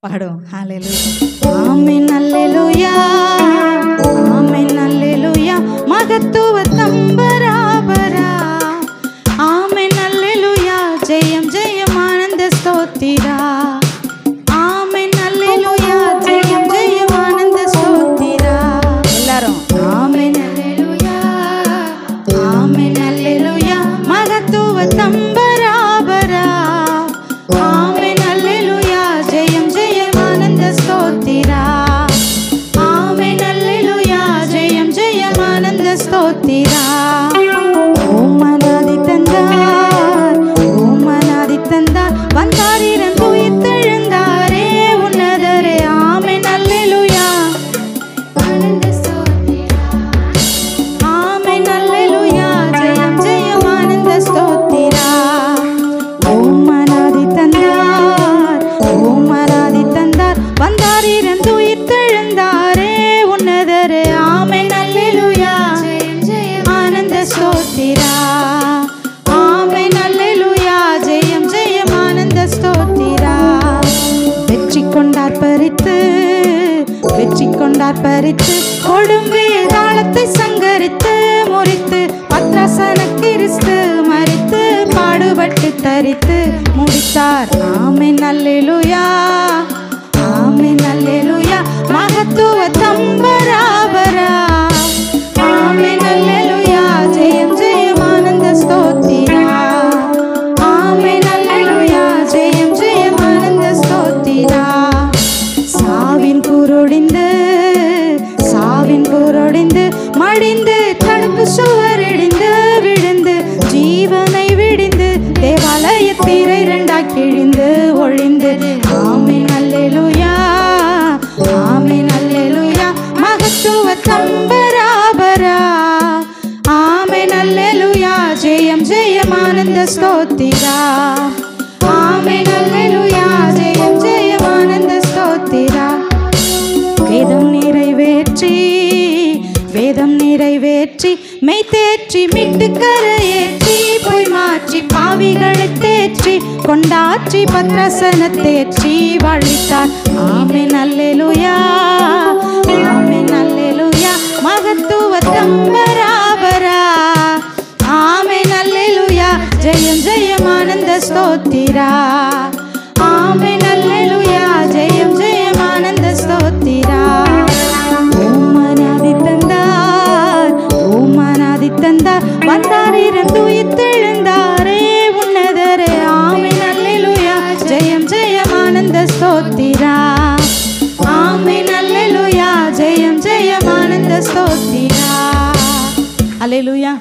பாடுவோம். ஹல்லேலூயா ஆமென் அல்லேலூயா ஆமென் அல்லேலூயா மகத்துவ தம்பராபரா ஆமென் அல்லேலூயா ஜெயம் ஜெயம் ஆனந்த ஸ்தோத்திரா ஆமென் அல்லேலூயா ஜெயம் ஜெயம் ஆனந்த ஸ்தோத்திரா எல்லாரும் ஆமென் அல்லேலூயா ஆமென் அல்லேலூயா மகத்துவ தம்பராபரா ஆமென் அல்லேலூயா ஜெயம் ஜெயம் ஆனந்த ஸ்தோத்திரா ஆமென் அல்லேலூயா ஜெயம் ஜெயம் ஆனந்த ஸ்தோத்திரா ஓம் அநாதி தந்தார் ஓம் அநாதி தந்தார் வந்தார் இறந்து உயிர்த்தெழுந்தாரே உன்னதரே ஆமென் அல்லேலூயா ஆனந்த ஸ்தோத்திரா ஆமென் அல்லேலூயா ஜெயம் ஜெயம் ஆனந்த ஸ்தோத்திரா ஓம் அநாதி தந்தார் ஓம் அநாதி தந்தார் வந்தார் இறந்து உயிர்த்தெழுந்தாரே உன்னதரே ஆமென் அல்லேலூயா ஆனந்த ஸ்தோத்திரா ஆமென் அல்லேலூயா ஜெயம் ஜெயம் ஆனந்த ஸ்தோத்திரா வெற்றி கொண்டார் பறித்து கொடும் வேதாளத்தை சங்கரித்து முறித்து பத்ராசன கிறிஸ்து மரித்து பாடுபட்டு தரித்து முடித்தார் ஆமென் அல்லேலூயா ஆமென் அல்லேலூயா மகத்துவ தம்பராபரா ஆமென் அல்லேலூயா ஜெயம் ஜெயம் ஆனந்த ஸ்தோத்திரா ஆமென் அல்லேலூயா ஜெயம் ஜெயம் ஆனந்த ஸ்தோத்திரா சாவின் கூரொடிந்து மடிந்து தடுப்பு சுவர் இடிந்து விழுந்து ஜீவனை விடிந்து தேவாலய தீரை இரண்டாய் கிழிந்து ஒழிந்து ஆமென் அல்லேலூயா ஆமென் அல்லேலூயா மகத்துவ தம்பராபரா ஆமென் அல்லேலூயா ஜெயம் ஜெயம் ஆனந்த ஸ்தோத்திரா ஆமென் அல்லேலூயா ஜெயம் ஜெயம் ஆனந்த ஸ்தோத்திரா வேதம் நிறைவேற்றி மெய் தேற்றி மிட்டு கரையேற்றி பொய் மாற்றி பாவிகளை தேற்றி கொண்டாற்றி பத்ராசன தேற்றி வாழ்வித்தார் ஆமென் அல்லேலூயா ஆமென் அல்லேலூயா மகத்துவ தம்பராபரா ஆமென் அல்லேலூயா ஜெயம் ஜெயம் ஆனந்த ஸ்தோத்திரா ஆமென் அல்லேலூயா ஜெயம் ஜெயம் ஆனந்த ஸ்தோத்திரா ஓம் அநாதி தந்தார் வந்தார் இறந்து உயிர்த்தெழுந்தாரே உன்னதரே ஆமென் அல்லேலூயா ஜெயம் ஜெயம் ஆனந்த ஸ்தோத்திரா ஆமென் அல்லேலூயா ஜெயம் ஜெயம் ஆனந்த ஸ்தோத்திரா அல்லேலூயா.